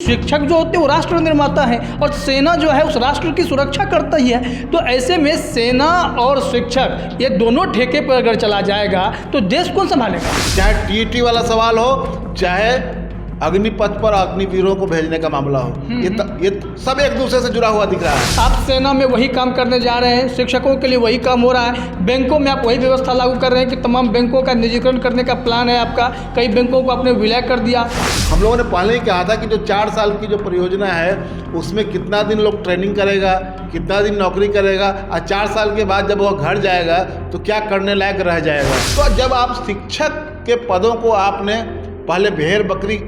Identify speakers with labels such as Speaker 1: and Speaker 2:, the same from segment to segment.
Speaker 1: शिक्षक जो होते हैं वो राष्ट्र निर्माता हैं और सेना जो है उस राष्ट्र की सुरक्षा करता ही है। तो ऐसे में सेना और शिक्षक ये दोनों ठेके पर अगर चला जाएगा तो देश कौन संभालेगा?
Speaker 2: चाहे टीईटी वाला सवाल हो, चाहे अग्निपथ पर अग्निवीरों को भेजने का मामला हो, ये सब एक दूसरे से जुड़ा हुआ दिख रहा है।
Speaker 1: आप सेना में वही काम करने जा रहे हैं, शिक्षकों के लिए वही काम हो रहा है, बैंकों में आप वही व्यवस्था लागू कर रहे हैं कि तमाम बैंकों का निजीकरण करने का प्लान है आपका, कई बैंकों को आपने विलय कर दिया।
Speaker 2: हम लोगों ने पहले ही कहा था कि जो 4 साल की जो परियोजना है उसमें कितना दिन लोग ट्रेनिंग करेगा, कितना दिन नौकरी करेगा और 4 साल के बाद जब वो घर जाएगा तो क्या करने लायक रह जाएगा। तो जब आप शिक्षक के पदों को आपने पहले भेड़ बकरी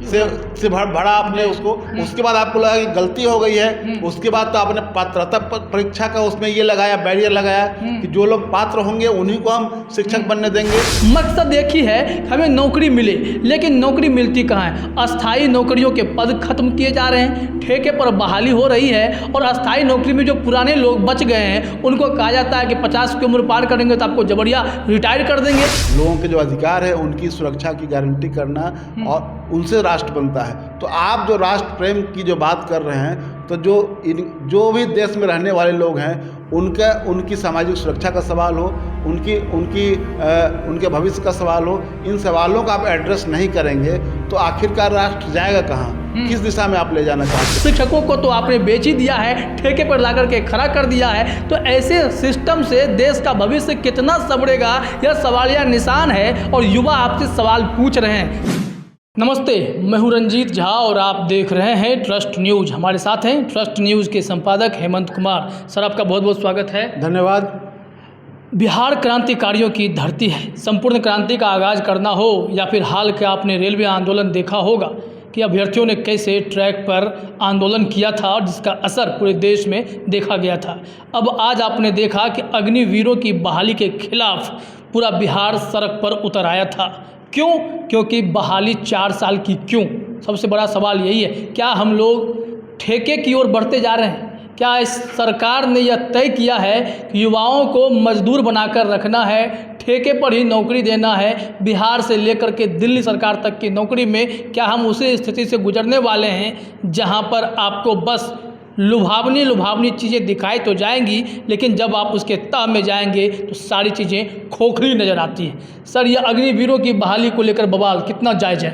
Speaker 2: से भरा आपने उसको, उसके बाद आपको लगा कि गलती हो गई है, उसके बाद तो आपने पात्रता परीक्षा का उसमें ये लगाया, बैरियर लगाया कि जो लोग पात्र होंगे उन्हीं को हम शिक्षक बनने देंगे।
Speaker 1: मकसद एक ही है, हमें नौकरी मिले, लेकिन नौकरी मिलती कहाँ है? अस्थाई नौकरियों के पद खत्म किए जा रहे हैं, ठेके पर बहाली हो रही है और अस्थाई नौकरी में जो पुराने लोग बच गए हैं उनको कहा जाता है कि 50 की उम्र पार करेंगे तो आपको जबरिया रिटायर कर देंगे।
Speaker 2: लोगों के जो अधिकार है उनकी सुरक्षा की गारंटी करना और उनसे राष्ट्र बनता है। तो आप जो राष्ट्र प्रेम की जो बात कर रहे हैं, तो जो भी देश में रहने वाले लोग हैं उनकी सामाजिक सुरक्षा का सवाल हो, उनके भविष्य का सवाल हो, इन सवालों का आप एड्रेस नहीं करेंगे तो आखिरकार राष्ट्र जाएगा कहाँ? किस दिशा में आप ले जाना चाहते हैं?
Speaker 1: शिक्षकों को तो आपने बेच ही दिया है, ठेके पर ला करके खड़ा कर दिया है। तो ऐसे सिस्टम से देश का भविष्य कितना संवरेगा, यह सवालिया निशान है और युवा आपसे सवाल पूछ रहे हैं। नमस्ते, मैं हूं रंजीत झा और आप देख रहे हैं ट्रस्ट न्यूज़। हमारे साथ हैं ट्रस्ट न्यूज़ के संपादक हेमंत कुमार। सर, आपका बहुत बहुत स्वागत है।
Speaker 2: धन्यवाद।
Speaker 1: बिहार क्रांतिकारियों की धरती है। संपूर्ण क्रांति का आगाज़ करना हो या फिर हाल के आपने रेलवे आंदोलन देखा होगा कि अभ्यर्थियों ने कैसे ट्रैक पर आंदोलन किया था और जिसका असर पूरे देश में देखा गया था। अब आज आपने देखा कि अग्निवीरों की बहाली के खिलाफ पूरा बिहार सड़क पर उतर आया था। क्यों? क्योंकि बहाली 4 साल की क्यों? सबसे बड़ा सवाल यही है। क्या हम लोग ठेके की ओर बढ़ते जा रहे हैं? क्या इस सरकार ने यह तय किया है कि युवाओं को मजदूर बनाकर रखना है, ठेके पर ही नौकरी देना है? बिहार से लेकर के दिल्ली सरकार तक की नौकरी में क्या हम उसी स्थिति से गुजरने वाले हैं जहां पर आपको बस लुभावनी चीज़ें दिखाई तो जाएंगी, लेकिन जब आप उसके तह में जाएंगे तो सारी चीज़ें खोखली नज़र आती हैं। सर, यह अग्निवीरों की बहाली को लेकर बवाल कितना जायज़ है?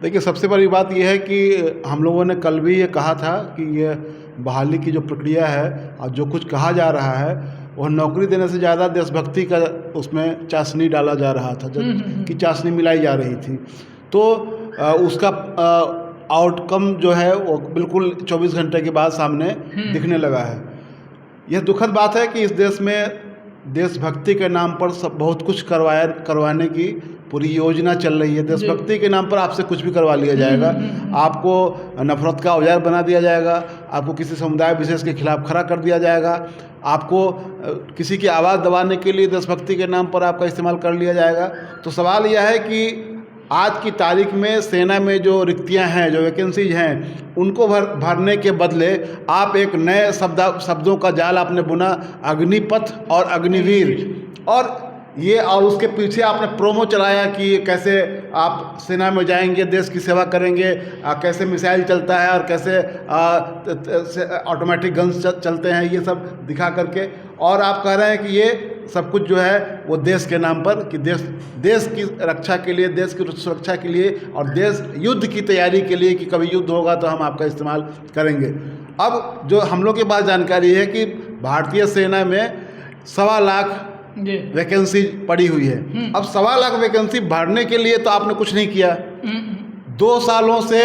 Speaker 2: देखिए, सबसे बड़ी बात यह है कि हम लोगों ने कल भी ये कहा था कि ये बहाली की जो प्रक्रिया है और जो कुछ कहा जा रहा है वह नौकरी देने से ज़्यादा देशभक्ति का उसमें चाशनी डाला जा रहा था, कि चाशनी मिलाई जा रही थी। तो उसका आउटकम जो है वो बिल्कुल 24 घंटे के बाद सामने दिखने लगा है। यह दुखद बात है कि इस देश में देशभक्ति के नाम पर सब बहुत कुछ करवाने की पूरी योजना चल रही है। देशभक्ति के नाम पर आपसे कुछ भी करवा लिया जाएगा, आपको नफरत का औजार बना दिया जाएगा, आपको किसी समुदाय विशेष के खिलाफ खड़ा कर दिया जाएगा, आपको किसी की आवाज़ दबाने के लिए देशभक्ति के नाम पर आपका इस्तेमाल कर लिया जाएगा। तो सवाल यह है कि आज की तारीख में सेना में जो रिक्तियां हैं, जो वैकेंसीज हैं, उनको भरने के बदले आप एक नए शब्दों का जाल आपने बुना, अग्निपथ और अग्निवीर, और उसके पीछे आपने प्रोमो चलाया कि कैसे आप सेना में जाएंगे, देश की सेवा करेंगे, कैसे मिसाइल चलता है और कैसे ऑटोमेटिक गन्स चलते हैं, ये सब दिखा करके, और आप कह रहे हैं कि ये सब कुछ जो है वो देश के नाम पर, कि देश की रक्षा के लिए, देश की सुरक्षा के लिए और देश युद्ध की तैयारी के लिए, कि कभी युद्ध होगा तो हम आपका इस्तेमाल करेंगे। अब जो हम लोग के पास जानकारी है कि भारतीय सेना में 1.25 लाख वैकेंसी पड़ी हुई है। अब 1.25 लाख वैकेंसी भरने के लिए तो आपने कुछ नहीं किया। 2 सालों से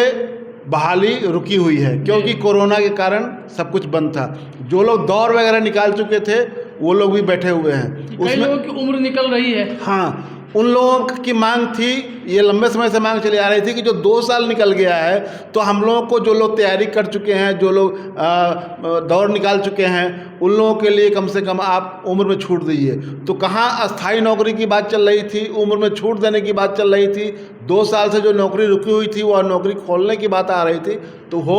Speaker 2: बहाली रुकी हुई है क्योंकि कोरोना के कारण सब कुछ बंद था। जो लोग दौड़ वगैरह निकाल चुके थे वो लोग भी बैठे हुए हैं।
Speaker 1: कई लोगों की उम्र निकल रही है।
Speaker 2: हाँ, उन लोगों की मांग थी, ये लंबे समय से मांग चली आ रही थी कि जो 2 साल निकल गया है तो हम लोगों को, जो लोग तैयारी कर चुके हैं, जो लोग दौड़ निकाल चुके हैं, उन लोगों के लिए कम से कम आप उम्र में छूट दीजिए। तो कहाँ अस्थाई नौकरी की बात चल रही थी, उम्र में छूट देने की बात चल रही थी। 2 साल से जो नौकरी रुकी हुई थी वह नौकरी खोलने की बात आ रही थी, तो हो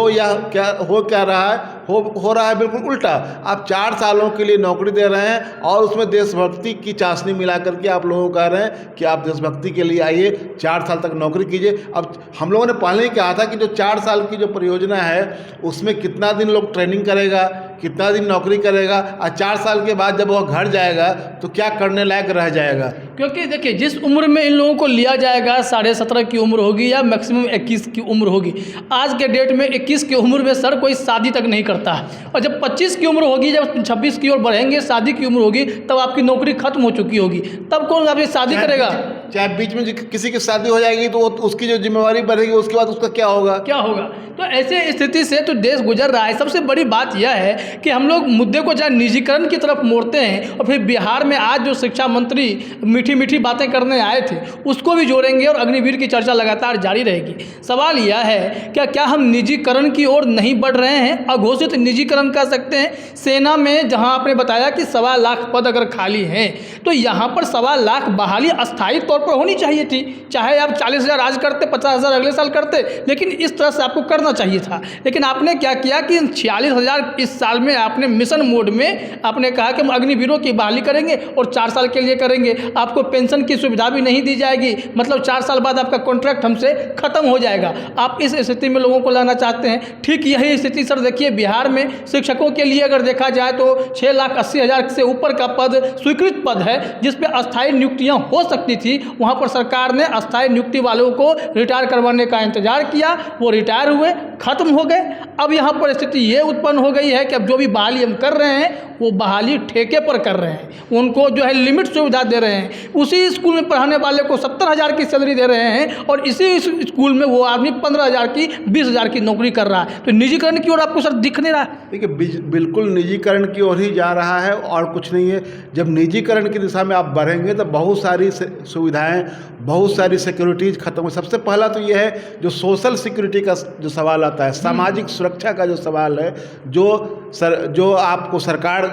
Speaker 2: क्या रहा है, हो रहा है बिल्कुल उल्टा। आप 4 सालों के लिए नौकरी दे रहे हैं और उसमें देशभक्ति की चाशनी मिला करके आप लोगों को कह रहे हैं कि आप देशभक्ति के लिए आइए, 4 साल तक नौकरी कीजिए। अब हम लोगों ने पहले ही कहा था कि जो 4 साल की जो परियोजना है उसमें कितना दिन लोग ट्रेनिंग करेगा, कितना दिन नौकरी करेगा, और 4 साल के बाद जब वह घर जाएगा तो क्या करने लायक रह जाएगा।
Speaker 1: क्योंकि देखिए जिस उम्र में इन लोगों को लिया जाएगा 17.5 की उम्र होगी या मैक्सिमम 21 की उम्र होगी। आज के डेट में 21 की उम्र में सर कोई शादी तक नहीं करता है, और जब 25 की उम्र होगी, जब 26 की ओर बढ़ेंगे, शादी की उम्र होगी, तब आपकी नौकरी खत्म हो चुकी होगी, तब कौन आपकी शादी करेगा।
Speaker 2: चाहे बीच में किसी की शादी हो जाएगी तो उसकी जो जिम्मेवारी बढ़ेगी उसके बाद उसका क्या होगा।
Speaker 1: तो ऐसे स्थिति से तो देश गुजर रहा है। सबसे बड़ी बात यह है कि हम लोग मुद्दे को जहाँ निजीकरण की तरफ मोड़ते हैं, और फिर बिहार में आज जो शिक्षा मंत्री मीठी मीठी बातें करने आए थे उसको भी जोड़ेंगे, और अग्निवीर की चर्चा लगातार जारी रहेगी। सवाल यह है क्या हम निजीकरण की ओर नहीं बढ़ रहे हैं, अघोषित निजीकरण कह सकते हैं। सेना में जहां आपने बताया कि 1.25 लाख पद अगर खाली हैं, तो यहाँ पर 1.25 लाख बहाली अस्थायी तौर पर होनी चाहिए थी। चाहे आप 40,000 आज करते, 50,000 अगले साल करते, लेकिन इस तरह से आपको करना चाहिए था। लेकिन आपने क्या किया कि 46,000 इस साल में आपने मिशन मोड में आपने कहा कि हम अग्निवीरों की बहाली करेंगे और 4 साल के लिए करेंगे। आपको पेंशन की सुविधा भी नहीं दी जाएगी, मतलब 4 साल बाद आपका कॉन्ट्रैक्ट हमसे खत्म हो जाएगा। आप इस स्थिति में लोगों को लाना चाहते हैं। ठीक यही स्थिति सर देखिए बिहार में शिक्षकों के लिए अगर देखा जाए तो 6,80,000 से ऊपर का पद स्वीकृत पद है, जिस पे अस्थायी नियुक्तियां हो सकती थी। वहां पर सरकार ने अस्थायी नियुक्ति वालों को रिटायर करवाने का इंतजार किया, वो रिटायर हुए, खत्म हो गए। अब यहाँ पर स्थिति ये उत्पन्न हो गई है कि अब जो भी बहाली हम कर रहे हैं वो बहाली ठेके पर कर रहे हैं, उनको जो है लिमिट सुविधा दे रहे हैं। उसी स्कूल में पढ़ाने वाले को 70,000 की सैलरी दे रहे हैं, और इसी स्कूल में वो आदमी 15,000 की, 20,000 की नौकरी कर रहा है। तो निजीकरण की ओर आपको सर दिख नहीं रहा।
Speaker 2: देखिए बिल्कुल निजीकरण की ओर ही जा रहा है और कुछ नहीं है। जब निजीकरण की दिशा में आप बढ़ेंगे तो बहुत सारी सुविधाएं, बहुत सारी सिक्योरिटीज़ खत्म हो। सबसे पहला तो ये है जो सोशल सिक्योरिटी का जो सवाल आता है, सामाजिक सुरक्षा का जो सवाल है, जो आपको सरकार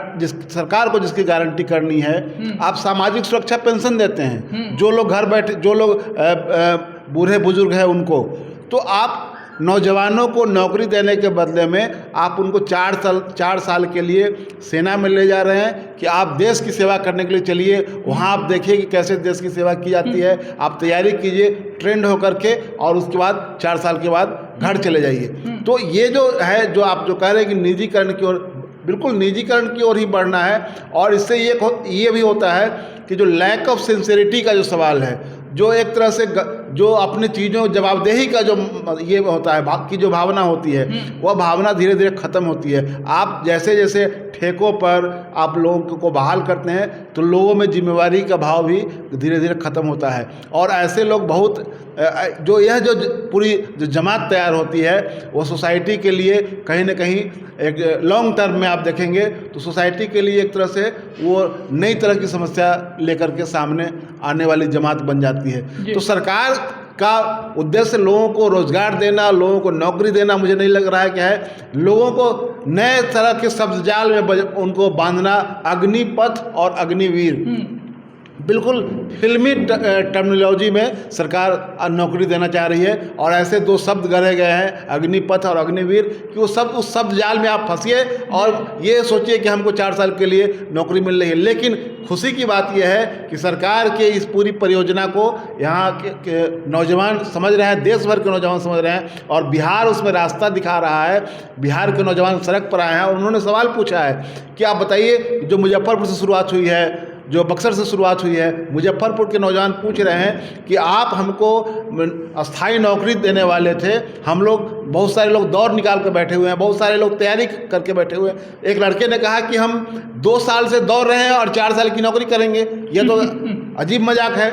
Speaker 2: को जिसकी गारंटी करनी है, आप सामाजिक सुरक्षा पेंशन देते हैं। जो लोग घर बैठे, जो लोग बूढ़े बुजुर्ग हैं उनको, तो आप नौजवानों को नौकरी देने के बदले में आप उनको 4 साल के लिए सेना में ले जा रहे हैं कि आप देश की सेवा करने के लिए चलिए, वहाँ आप देखिए कि कैसे देश की सेवा की जाती है। आप तैयारी कीजिए ट्रेंड होकर के, और उसके बाद 4 साल के बाद घर चले जाइए। तो ये जो है, जो आप जो कह रहे हैं कि निजीकरण की ओर, बिल्कुल निजीकरण की ओर ही बढ़ना है। और इससे ये भी होता है कि जो लैक ऑफ सिंसियरिटी का जो सवाल है, जो एक तरह से जो अपनी चीज़ों जवाबदेही का जो ये होता है, की जो भावना होती है, वह भावना धीरे धीरे ख़त्म होती है। आप जैसे जैसे ठेकों पर आप लोगों को बहाल करते हैं तो लोगों में जिम्मेवारी का भाव भी धीरे धीरे ख़त्म होता है। और ऐसे लोग बहुत जो पूरी जो जमात तैयार होती है वो सोसाइटी के लिए कहीं ना कहीं एक लॉन्ग टर्म में आप देखेंगे तो सोसाइटी के लिए एक तरह से वो नई तरह की समस्या लेकर के सामने आने वाली जमात बन जाती है। तो सरकार का उद्देश्य लोगों को रोजगार देना, लोगों को नौकरी देना मुझे नहीं लग रहा है कि है। लोगों को नए तरह के शब्द जाल में उनको बांधना, अग्निपथ और अग्निवीर, बिल्कुल फिल्मी टर्मिनोलॉजी में सरकार नौकरी देना चाह रही है। और ऐसे 2 शब्द गढ़े गए हैं, अग्निपथ और अग्निवीर, कि वो सब उस शब्द जाल में आप फंसिए और ये सोचिए कि हमको 4 साल के लिए नौकरी मिल रही है। लेकिन खुशी की बात यह है कि सरकार के इस पूरी परियोजना को यहाँ के नौजवान समझ रहे हैं, देश भर के नौजवान समझ रहे हैं, और बिहार उसमें रास्ता दिखा रहा है। बिहार के नौजवान सड़क पर आए हैं और उन्होंने सवाल पूछा है कि आप बताइए, जो मुजफ्फरपुर से शुरुआत हुई है, जो बक्सर से शुरुआत हुई है, मुजफ्फरपुर के नौजवान पूछ रहे हैं कि आप हमको अस्थाई नौकरी देने वाले थे, हम लोग, बहुत सारे लोग दौड़ निकाल कर बैठे हुए हैं, बहुत सारे लोग तैयारी करके बैठे हुए हैं। एक लड़के ने कहा कि हम 2 साल से दौड़ रहे हैं और 4 साल की नौकरी करेंगे। ये तो अजीब मजाक है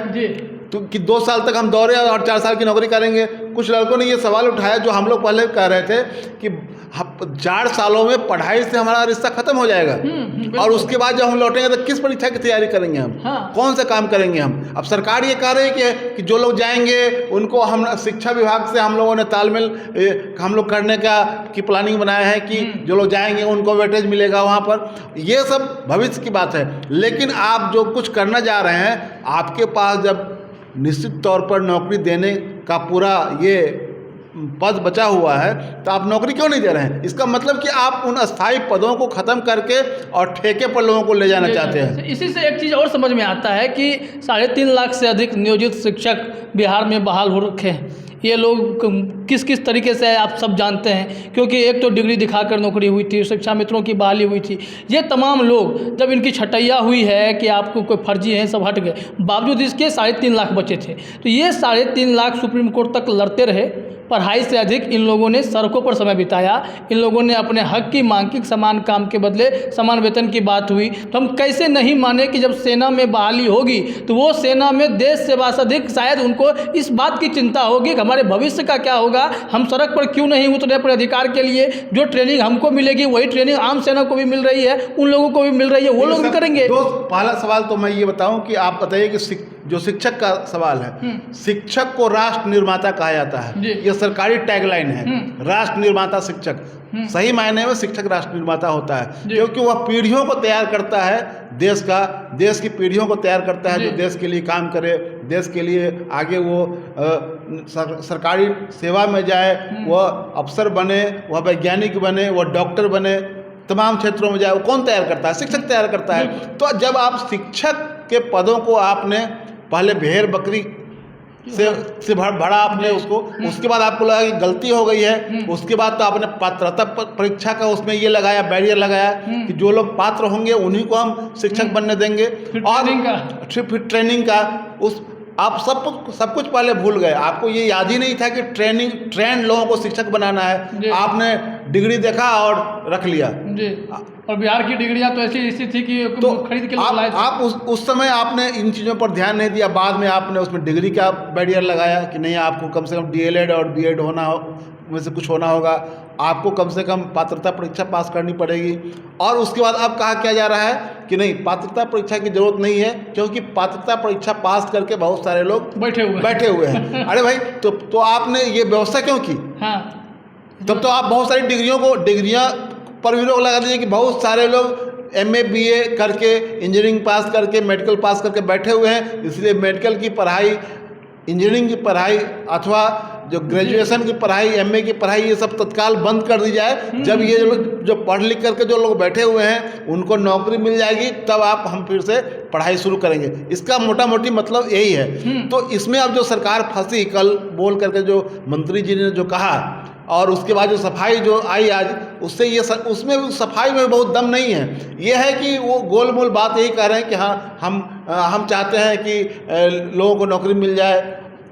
Speaker 2: तो कि 2 साल तक हम दौड़े और 4 साल की नौकरी करेंगे। कुछ लड़कों ने ये सवाल उठाया जो हम लोग पहले कह रहे थे कि 4 सालों में पढ़ाई से हमारा रिश्ता खत्म हो जाएगा, और उसके बाद जब हम लौटेंगे तो किस परीक्षा की तैयारी करेंगे हम, कौन सा काम करेंगे हम। अब सरकार ये कह रही है कि जो लोग जाएंगे उनको हम शिक्षा विभाग से हम लोगों ने तालमेल हम लोग करने की प्लानिंग बनाया है कि जो लोग जाएंगे उनको वेटेज मिलेगा वहाँ पर। ये सब भविष्य की बात है। लेकिन आप जो कुछ करना जा रहे हैं, आपके पास जब निश्चित तौर पर नौकरी देने का पूरा ये पद बचा हुआ है, तो आप नौकरी क्यों नहीं दे रहे हैं? इसका मतलब कि आप उन अस्थायी पदों को ख़त्म करके और ठेके पर लोगों को ले जाना चाहते हैं।
Speaker 1: इसी से एक चीज़ और समझ में आता है कि 3.5 लाख से अधिक नियोजित शिक्षक बिहार में बहाल हो रखे हैं। ये लोग किस किस तरीके से आप सब जानते हैं, क्योंकि एक तो डिग्री दिखाकर नौकरी हुई थी, शिक्षा मित्रों की बहाली हुई थी। ये तमाम लोग जब इनकी छटैया हुई है कि आपको कोई फर्जी है, सब हट गए, बावजूद इसके 3.5 लाख बचे थे। तो ये 3.5 लाख सुप्रीम कोर्ट तक लड़ते रहे। पढ़ाई से अधिक इन लोगों ने सड़कों पर समय बिताया। इन लोगों ने अपने हक की मांग की, समान काम के बदले समान वेतन की बात हुई। तो हम कैसे नहीं माने कि जब सेना में बहाली होगी तो वो सेना में देश सेवा से अधिक शायद उनको इस बात की चिंता होगी कि हमारे भविष्य का क्या होगा, हम सड़क पर क्यों नहीं उतरे अपने अधिकार के लिए। जो ट्रेनिंग हमको मिलेगी वही ट्रेनिंग आम सेना को भी मिल रही है, उन लोगों को भी मिल रही है, वो लोग भी करेंगे।
Speaker 2: पहला सवाल तो मैं ये बताऊं कि आप बताइए कि जो शिक्षक का सवाल है, शिक्षक को राष्ट्र निर्माता कहा जाता है, ये सरकारी टैगलाइन है, राष्ट्र निर्माता शिक्षक। सही मायने में शिक्षक राष्ट्र निर्माता होता है, क्योंकि वह पीढ़ियों को तैयार करता है, देश की पीढ़ियों को तैयार करता है जो देश के लिए काम करे, देश के लिए आगे वो सरकारी सेवा में जाए, वह अफसर बने, वह वैज्ञानिक बने, वह डॉक्टर बने, तमाम क्षेत्रों में जाए। वो कौन तैयार करता है? शिक्षक तैयार करता है। तो जब आप शिक्षक के पदों को आपने पहले भेड़ बकरी से भरा आपने उसको, उसके बाद आपको लगा कि गलती हो गई है, उसके बाद तो आपने पात्रता परीक्षा का उसमें ये लगाया, बैरियर लगाया कि जो लोग पात्र होंगे उन्हीं को हम शिक्षक बनने देंगे। और फिर ट्रेनिंग का उस आप सब कुछ पहले भूल गए। आपको ये याद ही नहीं था कि ट्रेंड लोगों को शिक्षक बनाना है। आपने डिग्री देखा और रख लिया
Speaker 1: जी। और बिहार की डिग्रियां तो ऐसी थी कि तो खरीद के लाए थे।
Speaker 2: आप उस समय आपने इन चीज़ों पर ध्यान नहीं दिया। बाद में आपने उसमें डिग्री का बैरियर लगाया कि नहीं, आपको कम से कम DLED और B.Ed में से कुछ होना होगा, आपको कम से कम पात्रता परीक्षा पास करनी पड़ेगी। और उसके बाद अब कहा क्या जा रहा है कि नहीं, पात्रता परीक्षा की जरूरत नहीं है, क्योंकि पात्रता परीक्षा पास करके बहुत सारे लोग बैठे हुए हैं। अरे भाई, तो आपने ये व्यवस्था क्यों की?
Speaker 1: हाँ।
Speaker 2: तब तो आप बहुत सारी डिग्रियां पर भी रोक लगा दीजिए कि बहुत सारे लोग MA BA करके, इंजीनियरिंग पास करके, मेडिकल पास करके बैठे हुए हैं। इसलिए मेडिकल की पढ़ाई, इंजीनियरिंग की पढ़ाई अथवा जो ग्रेजुएशन की पढ़ाई, MA की पढ़ाई, ये सब तत्काल बंद कर दी जाए। जब ये जो पढ़ लिख करके जो लोग बैठे हुए हैं उनको नौकरी मिल जाएगी, तब हम फिर से पढ़ाई शुरू करेंगे। इसका मोटा मोटी मतलब यही है। तो इसमें अब जो सरकार फंसी, कल बोल करके जो मंत्री जी ने जो कहा, और उसके बाद जो सफाई जो आई आज, उससे उसमें सफाई में बहुत दम नहीं है। ये है कि वो गोल मोल बात यही कह रहे हैं कि हाँ, हम चाहते हैं कि लोगों को नौकरी मिल जाए।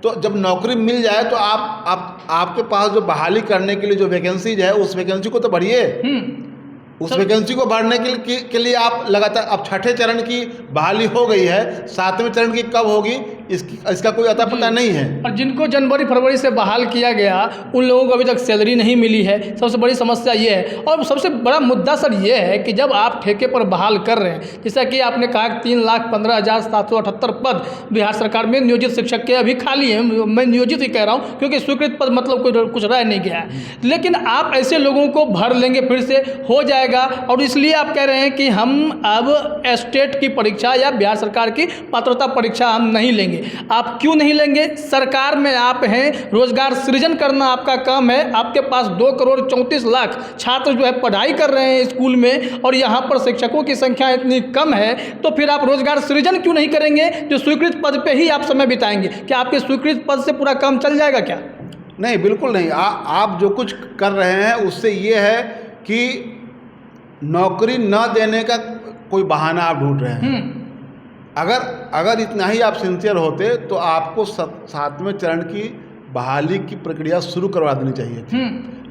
Speaker 2: तो जब नौकरी मिल जाए तो आपके पास जो बहाली करने के लिए जो वैकेंसीज है, उस वैकेंसी को तो भरिए। उस वैकेंसी को भरने के लिए आप लगातार, अब 6ठे चरण की बहाली हो गई है, 7वें चरण की कब होगी इसका कोई अता पता नहीं है।
Speaker 1: और जिनको जनवरी फरवरी से बहाल किया गया उन लोगों को अभी तक सैलरी नहीं मिली है। सबसे बड़ी समस्या ये है। और सबसे बड़ा मुद्दा सर ये है कि जब आप ठेके पर बहाल कर रहे हैं, जैसा कि आपने कहा 3,15,778 पद बिहार सरकार में नियोजित शिक्षक के अभी खाली हैं। मैं नियोजित ही कह रहा हूँ, क्योंकि स्वीकृत पद मतलब कुछ रह नहीं गया है। लेकिन आप ऐसे लोगों को भर लेंगे, फिर से हो जाएगा। और इसलिए आप कह रहे हैं कि हम अब स्टेट की परीक्षा या बिहार सरकार की पात्रता परीक्षा हम नहीं लेंगे। आप क्यों नहीं लेंगे? सरकार में आप हैं, रोजगार सृजन करना आपका काम है। आपके पास 2,34,00,000 छात्र जो है पढ़ाई कर रहे हैं स्कूल में, और यहाँ पर शिक्षकों की संख्या इतनी कम है, तो फिर आप रोजगार सृजन क्यों नहीं करेंगे? जो स्वीकृत पद पे ही आप समय बिताएंगे। क्या आपके स्वीकृत पद से पूरा काम चल जाएगा क्या?
Speaker 2: नहीं, बिल्कुल नहीं। आप जो कुछ कर रहे हैं उससे ये है कि नौकरी न देने का कोई बहाना आप ढूंढ रहे हैं। अगर इतना ही आप सिंसियर होते तो आपको 7वें चरण की बहाली की प्रक्रिया शुरू करवा देनी चाहिए थी।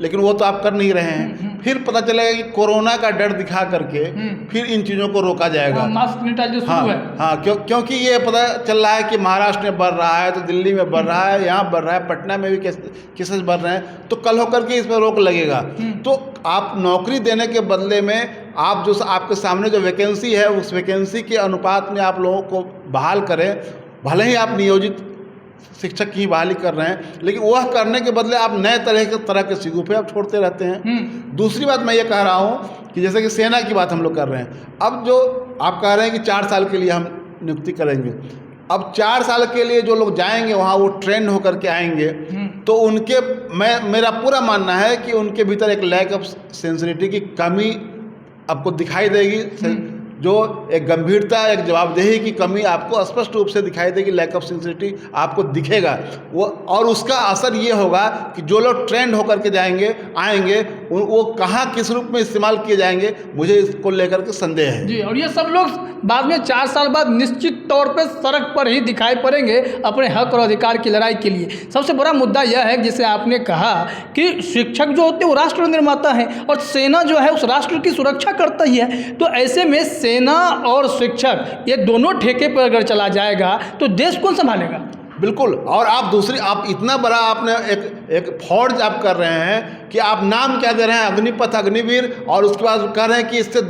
Speaker 2: लेकिन वो तो आप कर नहीं रहे हैं। फिर पता चलेगा कि कोरोना का डर दिखा करके फिर इन चीज़ों को रोका जाएगा।
Speaker 1: मास्क सैनिटाइजर शुरू है।
Speaker 2: हाँ, क्योंकि ये पता चल रहा है कि महाराष्ट्र में बढ़ रहा है, तो दिल्ली में बढ़ रहा है, यहाँ बढ़ रहा है, पटना में भी केसेस बढ़ रहे हैं। तो कल होकर के इस पर रोक लगेगा। तो आप नौकरी देने के बदले में आप जो आपके सामने जो वैकेंसी है, उस वैकेंसी के अनुपात में आप लोगों को बहाल करें। भले ही आप नियोजित शिक्षक की बहाली कर रहे हैं, लेकिन वह करने के बदले आप नए तरह के सिगुफे आप छोड़ते रहते हैं। दूसरी बात मैं ये कह रहा हूँ कि जैसे कि सेना की बात हम लोग कर रहे हैं, अब जो आप कह रहे हैं कि 4 साल के लिए हम नियुक्ति करेंगे, अब 4 साल के लिए जो लोग जाएंगे वहाँ, वो ट्रेंड होकर के आएंगे, तो उनके मेरा पूरा मानना है कि उनके भीतर एक लैक ऑफ सिंसियरिटी की कमी आपको दिखाई देगी, जो एक गंभीरता, एक जवाबदेही की कमी आपको स्पष्ट रूप से दिखाई देगी, लैक ऑफ सिंसियरिटी आपको दिखेगा वो। और उसका असर ये होगा कि जो लोग ट्रेंड होकर के आएंगे वो कहाँ किस रूप में इस्तेमाल किए जाएंगे, मुझे इसको लेकर के संदेह है
Speaker 1: जी। और ये सब लोग बाद में 4 साल बाद निश्चित तौर पे सड़क पर ही दिखाई पड़ेंगे अपने हक और अधिकार की लड़ाई के लिए। सबसे बड़ा मुद्दा यह है, जैसे आपने कहा कि शिक्षक जो होते हैं वो राष्ट्र निर्माता हैं और सेना जो है उस राष्ट्र की सुरक्षा करता ही है। तो ऐसे में सेना और शिक्षक ये दोनों ठेके पर अगर चला जाएगा तो देश कौन संभालेगा?
Speaker 2: बिल्कुल। और आप इतना बड़ा आपने एक फौज आप कर रहे हैं कि आप नाम क्या दे रहे हैं, अग्निपथ अग्निवीर, और उसके बाद कह रहे हैं कि इससे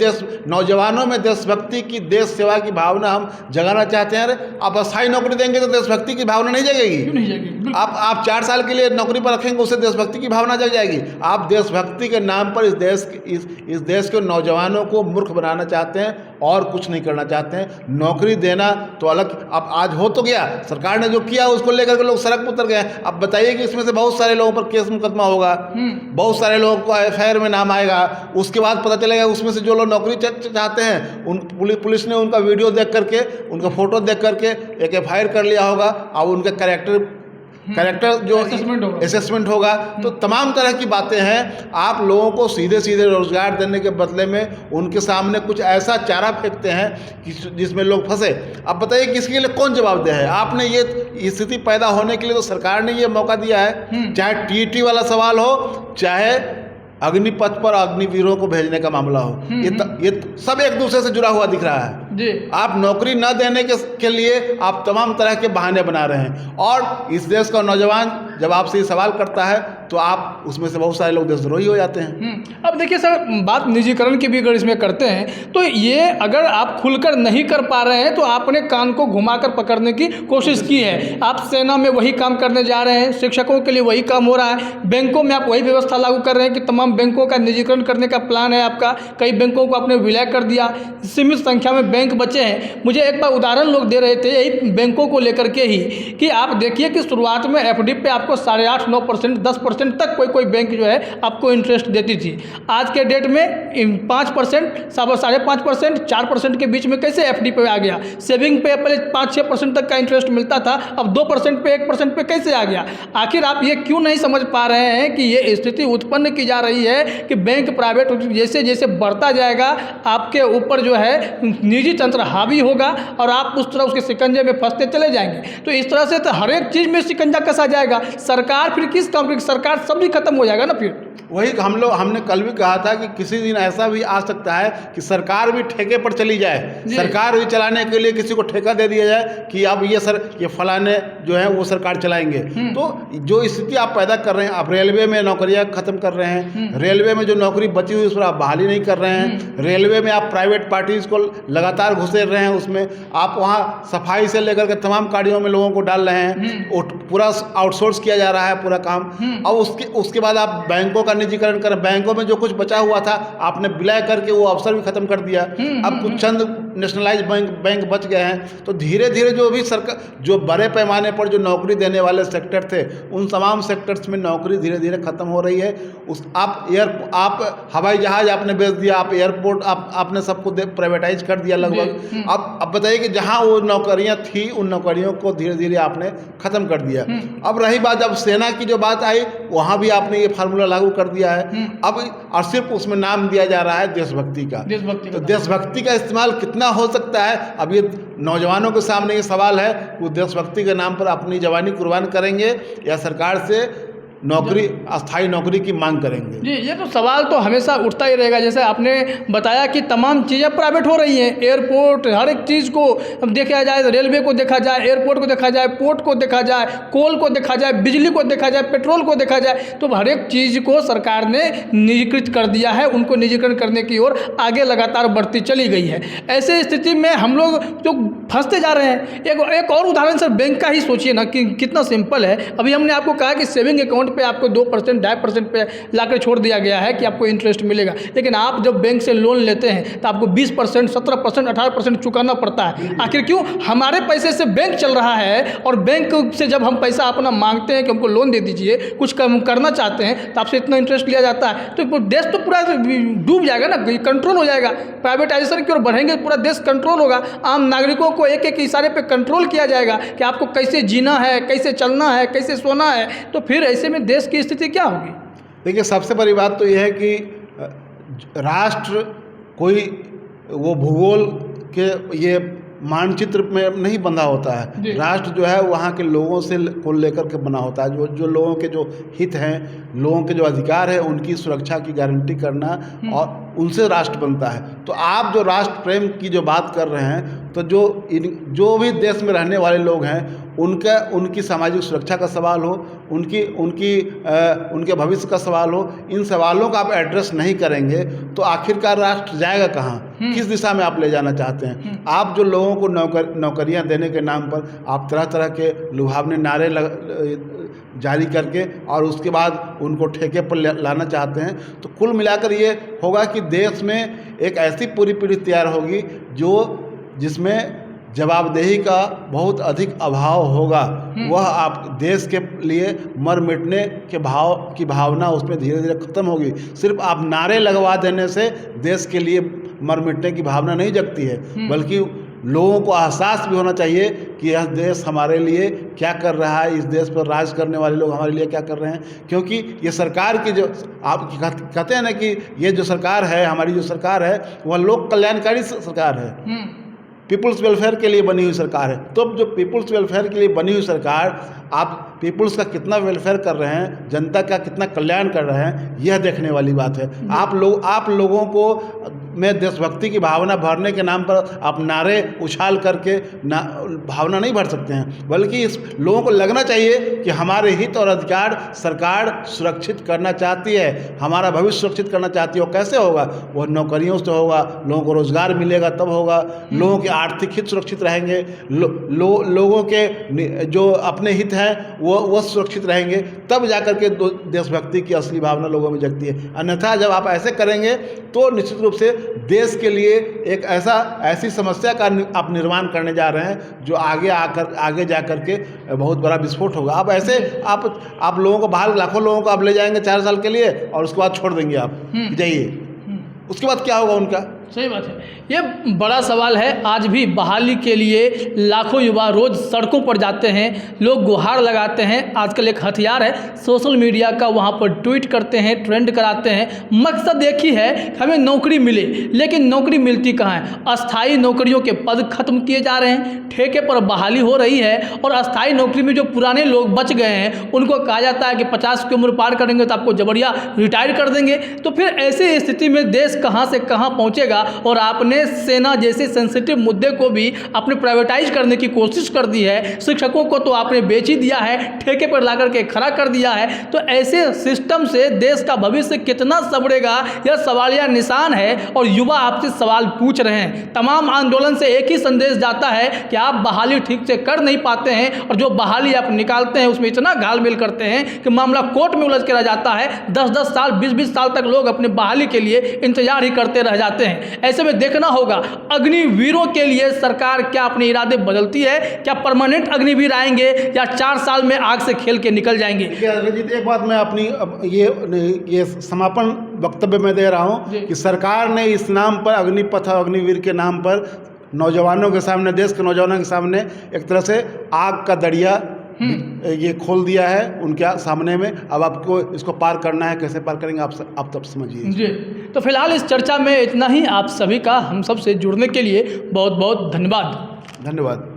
Speaker 2: नौजवानों में देशभक्ति की, देश सेवा की भावना हम जगाना चाहते हैं। आप अस्थायी नौकरी देंगे तो देशभक्ति की भावना नहीं जगेगी?
Speaker 1: क्यों नहीं जगेगी?
Speaker 2: आप 4 साल के लिए नौकरी पर रखेंगे, उससे देशभक्ति की भावना जग जाएगी। आप देशभक्ति के नाम पर इस देश के नौजवानों को मूर्ख बनाना चाहते हैं और कुछ नहीं करना चाहते हैं। नौकरी देना तो अलग, अब आज हो तो गया, सरकार ने जो किया उसको लेकर के लोग सड़क पर उतर गए। अब बताइए कि इसमें से बहुत सारे लोगों पर केस मुकदमा होगा, बहुत सारे लोगों को एफआईआर में नाम आएगा, उसके बाद पता चलेगा उसमें से जो लोग नौकरी चाहते हैं उन पुलिस ने उनका वीडियो देख करके, उनका फोटो देख करके एक एफआईआर कर लिया होगा, अब उनका कैरेक्टर जो असेसमेंट होगा। तो तमाम तरह की बातें हैं। आप लोगों को सीधे सीधे रोजगार देने के बदले में उनके सामने कुछ ऐसा चारा फेंकते हैं कि जिसमें लोग फंसे। अब बताइए किसके लिए कौन जवाबदेह है? आपने ये स्थिति पैदा होने के लिए तो सरकार ने ये मौका दिया है, चाहे टीईटी वाला सवाल हो, चाहे अग्निपथ पर अग्निवीरों को भेजने का मामला हो, ये सब एक दूसरे से जुड़ा हुआ दिख रहा है
Speaker 1: जी।
Speaker 2: आप नौकरी न देने के लिए आप तमाम तरह के बहाने बना रहे हैं। और इस देश का नौजवान जब आपसे ये सवाल करता है तो आप उसमें से बहुत सारे लोग देशद्रोही हो जाते हैं।
Speaker 1: अब देखिए सर, बात निजीकरण की भी अगर इसमें करते हैं तो ये अगर आप खुलकर नहीं कर पा रहे हैं तो आपने कान को घुमाकर पकड़ने की कोशिश की है। आप सेना में वही काम करने जा रहे हैं, शिक्षकों के लिए वही काम हो रहा है, बैंकों में आप वही व्यवस्था लागू कर रहे हैं कि तमाम बैंकों का निजीकरण करने का प्लान है आपका। कई बैंकों को आपने विलय कर दिया, सीमित संख्या में बैंक बचे हैं। मुझे एक बार उदाहरण लोग दे रहे थे यही बैंकों को लेकर के ही कि आप देखिए कि शुरुआत में एफडी पे आपको 8.5-9%, 10% तक कोई बैंक जो है आपको इंटरेस्ट देती थी। आज के डेट में 5%, 5.5%, 4% के बीच में कैसे एफडी पे आ गया? सेविंग पे पहले 5-6% तक का इंटरेस्ट मिलता था, अब 2% पे 1% पे कैसे आ गया? आखिर आप ये क्यों नहीं समझ पा रहे हैं कि ये स्थिति उत्पन्न की जा रही है कि बैंक प्राइवेट जैसे जैसे बढ़ता जाएगा आपके ऊपर जो है निजी तंत्र हावी होगा और आप उस तरह उसके शिकंजे में फंसते चले जाएंगे। तो इस तरह से तो हर एक चीज़ में शिकंजा कसा जाएगा। सरकार फिर किस काम की? सरकार सब भी खत्म हो जाएगा ना। फिर
Speaker 2: वही हमने कल भी कहा था कि किसी दिन ऐसा भी आ सकता है कि सरकार भी ठेके पर चली जाए, सरकार भी चलाने के लिए किसी को ठेका दे दिया जाए कि अब ये फलाने जो है वो सरकार चलाएंगे। तो जो स्थिति आप पैदा कर रहे हैं, आप रेलवे में नौकरियां खत्म कर रहे हैं, रेलवे में जो नौकरी बची हुई उस पर आप बहाली नहीं कर रहे हैं, रेलवे में आप प्राइवेट पार्टीज को लगातार घुसेड़ रहे हैं, उसमें आप वहाँ सफाई से लेकर के तमाम कार्यों में लोगों को डाल रहे हैं, पूरा आउटसोर्स किया जा रहा है पूरा काम। अब उसके बाद आप बैंकों का निजीकरण करें, बैंकों में जो कुछ बचा हुआ था आपने विलय करके वो अवसर भी खत्म कर दिया। अब कुछ चंद नेशनलाइज बैंक बच गए हैं। तो धीरे धीरे जो भी सरकार जो बड़े पैमाने पर जो नौकरी देने वाले सेक्टर थे उन तमाम सेक्टर्स में नौकरी धीरे धीरे खत्म हो रही है। आप हवाई जहाज आपने बेच दिया, आप एयरपोर्ट आपने सबको प्राइवेटाइज कर दिया लगभग। अब बताइए कि जहां वो नौकरियां थी उन नौकरियों को धीरे धीरे आपने खत्म कर दिया। अब रही बात, जब सेना की जो बात आई वहां भी आपने ये फार्मूला लागू कर दिया है। अब और सिर्फ उसमें नाम दिया जा रहा है देशभक्ति का। तो देशभक्ति का इस्तेमाल कितना हो सकता है? अब ये नौजवानों के सामने ये सवाल है कि वो देशभक्ति के नाम पर अपनी जवानी कुर्बान करेंगे या सरकार से अस्थायी नौकरी की मांग करेंगे।
Speaker 1: जी, ये तो सवाल तो हमेशा उठता ही रहेगा। जैसे आपने बताया कि तमाम चीज़ें प्राइवेट हो रही हैं, एयरपोर्ट हर एक चीज़ को देखा जाए, रेलवे को देखा जाए, एयरपोर्ट को देखा जाए, पोर्ट को देखा जाए, कोल को देखा जाए, बिजली को देखा जाए, पेट्रोल को देखा जाए, तो हर एक चीज़ को सरकार ने निजीकृत कर दिया है। उनको निजीकरण करने की ओर आगे लगातार बढ़ती चली गई है। ऐसे स्थिति में हम लोग जो फंसते जा रहे हैं। एक और उदाहरण सर बैंक का ही सोचिए ना कि कितना सिंपल है। अभी हमने आपको कहा कि सेविंग अकाउंट पे आपको 2% 2.5% पे लाकर छोड़ दिया गया है कि आपको इंटरेस्ट मिलेगा, लेकिन आप जब बैंक से लोन लेते हैं तो आपको 20%, 17%, 18% चुकाना पड़ता है। आखिर क्यों? हमारे पैसे से बैंक चल रहा है, और बैंक से जब हम पैसा अपना मांगते हैं कि हमको लोन दे दीजिए, कुछ कम करना चाहते हैं, तो आपसे इतना इंटरेस्ट लिया जाता है, तो देश तो पूरा डूब जाएगा ना, कंट्रोल हो जाएगा। प्राइवेटाइजेशन की ओर बढ़ेंगे, पूरा देश कंट्रोल होगा। आम नागरिकों को एक एक इशारे पे कंट्रोल किया जाएगा कि आपको कैसे जीना है, कैसे चलना है, कैसे सोना है, तो फिर ऐसे में देश की स्थिति क्या होगी?
Speaker 2: देखिए, सबसे बड़ी बात तो यह है कि राष्ट्र कोई वो भूगोल के ये मानचित्र में नहीं बंधा होता है। राष्ट्र जो है वहाँ के लोगों से को लेकर के बना होता है। जो लोगों के जो हित हैं, लोगों के जो अधिकार है, उनकी सुरक्षा की गारंटी करना, और उनसे राष्ट्र बनता है। तो आप जो राष्ट्र प्रेम की जो बात कर रहे हैं, तो जो भी देश में रहने वाले लोग हैं, उनकी सामाजिक सुरक्षा का सवाल हो, उनके भविष्य का सवाल हो, इन सवालों का आप एड्रेस नहीं करेंगे तो आखिरकार राष्ट्र जाएगा कहाँ? किस दिशा में आप ले जाना चाहते हैं? आप जो लोगों को नौकरियां देने के नाम पर आप तरह तरह के लुभावने नारे जारी करके और उसके बाद उनको ठेके पर लाना चाहते हैं, तो कुल मिलाकर ये होगा कि देश में एक ऐसी पूरी पीढ़ी तैयार होगी जिसमें जवाबदेही का बहुत अधिक अभाव होगा। वह आप देश के लिए मर मिटने के भावना उसमें धीरे धीरे ख़त्म होगी। सिर्फ आप नारे लगवा देने से देश के लिए मर मिटने की भावना नहीं जगती है, बल्कि लोगों को एहसास भी होना चाहिए कि यह देश हमारे लिए क्या कर रहा है, इस देश पर राज करने वाले लोग हमारे लिए क्या कर रहे हैं। क्योंकि ये सरकार की जो आप कहते हैं ना कि ये जो सरकार है, हमारी जो सरकार है, वह लोक कल्याणकारी सरकार है, पीपुल्स वेलफेयर के लिए बनी हुई सरकार है। तो जो पीपुल्स वेलफेयर के लिए बनी हुई सरकार, आप पीपुल्स का कितना वेलफेयर कर रहे हैं, जनता का कितना कल्याण कर रहे हैं, यह देखने वाली बात है। आप लोगों को में देशभक्ति की भावना भरने के नाम पर आप नारे उछाल करके भावना नहीं भर सकते हैं, बल्कि इस लोगों को लगना चाहिए कि हमारे हित और अधिकार सरकार सुरक्षित करना चाहती है, हमारा भविष्य सुरक्षित करना चाहती है। और कैसे होगा? वह नौकरियों से होगा, लोगों को रोजगार मिलेगा तब होगा, लोगों के आर्थिक हित सुरक्षित रहेंगे, लोगों के जो अपने हित हैं वो सुरक्षित रहेंगे, तब जाकर के देशभक्ति की असली भावना लोगों में जगती है। अन्यथा जब आप ऐसे करेंगे तो निश्चित रूप से देश के लिए एक ऐसी समस्या का आप निर्माण करने जा रहे हैं जो आगे जा कर के बहुत बड़ा विस्फोट होगा। अब ऐसे आप लोगों को बाहर लाखों लोगों को आप ले जाएंगे 4 साल के लिए और उसके बाद छोड़ देंगे आप जाइए, उसके बाद क्या होगा उनका?
Speaker 1: सही बात है, ये बड़ा सवाल है। आज भी बहाली के लिए लाखों युवा रोज़ सड़कों पर जाते हैं, लोग गुहार लगाते हैं। आजकल एक हथियार है सोशल मीडिया का, वहाँ पर ट्वीट करते हैं, ट्रेंड कराते हैं। मकसद एक ही है कि हमें नौकरी मिले, लेकिन नौकरी मिलती कहाँ है? अस्थाई नौकरियों के पद खत्म किए जा रहे हैं, ठेके पर बहाली हो रही है, और अस्थाई नौकरी में जो पुराने लोग बच गए हैं उनको कहा जाता है कि 50 की उम्र पार करेंगे तो आपको जबरिया रिटायर कर देंगे। तो फिर ऐसी स्थिति में देश कहाँ से कहाँ पहुँचेगा? और आपने सेना जैसे सेंसिटिव मुद्दे को भी आपने प्राइवेटाइज करने की कोशिश कर दी है। शिक्षकों को तो आपने बेच ही दिया है, ठेके पर ला करके खड़ा कर दिया है। तो ऐसे सिस्टम से देश का भविष्य कितना संवरेगा, यह सवालिया निशान है। और युवा आपसे सवाल पूछ रहे हैं। तमाम आंदोलन से एक ही संदेश जाता है कि आप बहाली ठीक से कर नहीं पाते हैं, और जो बहाली आप निकालते हैं उसमें इतना घालमेल करते हैं कि मामला कोर्ट में उलझ के रह जाता है। 10-10 साल 20-20 साल तक लोग अपने बहाली के लिए इंतजार ही करते रह जाते हैं। ऐसे में देखना होगा अग्निवीरों के लिए सरकार क्या अपने इरादे बदलती है, क्या परमानेंट अग्निवीर आएंगे या 4 साल में आग से खेल के निकल जाएंगे।
Speaker 2: एक बात मैं अपनी ये समापन वक्तव्य में दे रहा हूँ कि सरकार ने इस नाम पर अग्निपथ और अग्निवीर के नाम पर नौजवानों के सामने, देश के नौजवानों के सामने एक तरह से आग का दरिया ये खोल दिया है उनके सामने में। अब आपको इसको पार करना है, कैसे पार करेंगे आप तब समझिए
Speaker 1: जी। तो फिलहाल इस चर्चा में इतना ही। आप सभी का हम सब से जुड़ने के लिए बहुत बहुत धन्यवाद।